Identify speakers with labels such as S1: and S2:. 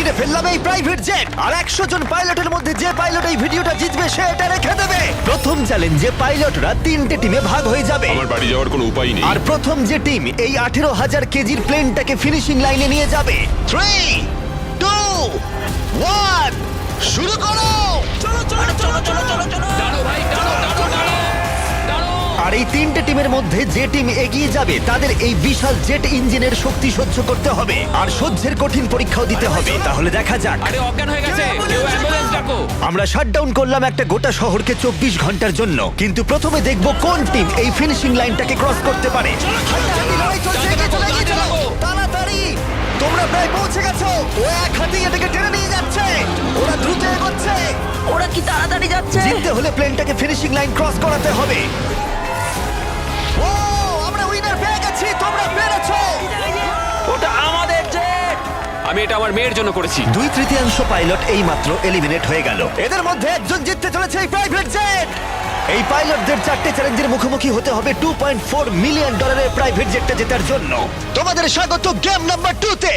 S1: কিনে ফেললাম এই প্রাইভেট জেট আর 100 জন পাইলটের মধ্যে যে পাইলট এই ভিডিওটা জিতবে সে এটা রেখে দেবে। প্রথম চ্যালেঞ্জে পাইলটরা 3টে টিমে ভাগ হয়ে যাবে
S2: আমার বাড়ি যাওয়ার কোনো উপায় নেই।
S1: আর প্রথম যে টিম এই 18,000 কেজির প্লেনটাকে ফিনিশিং লাইনে নিয়ে যাবে 3, 2, 1 শুরু করো। আর এই 3টে টিমের মধ্যে যে টিম এগিয়ে যাবে তাদের এই বিশাল জেট ইঞ্জিনের শক্তি সহ্য করতে হবে আর সহ্যের কঠিন পরীক্ষাও দিতে হবে। তাহলে দেখা যাক।
S3: আরে অজ্ঞান হয়ে গেছে, কেউ অ্যাম্বুলেন্স ডাকো।
S1: আমরা শাটডাউন করলাম একটা গোটা শহরকে 24 ঘন্টার জন্য, কিন্তু প্রথমে দেখব কোন টিম এই ফিনিশিং লাইনটাকে ক্রস করতে পারে। হাড্ডাহাড্ডি লড়াই চলছে, এগিয়ে চলো, এগিয়ে চলো। তাড়াতাড়ি, তোমরা প্রায় পৌঁছে গেছো। ও এক হাতে এটাকে টেনে নিয়ে যাচ্ছে, ওরা দ্রুত এগোচ্ছে।
S4: ওরা কি তাড়াতাড়ি যাচ্ছে?
S1: জিততে হলে প্লেনটাকে ফিনিশিং লাইন ক্রস করাতে হবে। ও, আমরা উইনার পেয়ে গেছি, তোমরা পেরেছো।
S3: ওটা আমাদের জেট। আমি এটা আমার মেয়ের জন্য করেছি।
S1: 2/3 পাইলট এই মাত্র এলিমিনেট হয়ে গেল। এদের মধ্যে একজন জিততে চলেছে এই প্রাইভেট জেট। এই পাইলটদের 4টে চ্যালেঞ্জের মুখোমুখি হতে হবে $2.4 মিলিয়ন প্রাইভেট জেটটা জেতার জন্য। তোমাদের স্বাগত গেম নাম্বার 2 তে।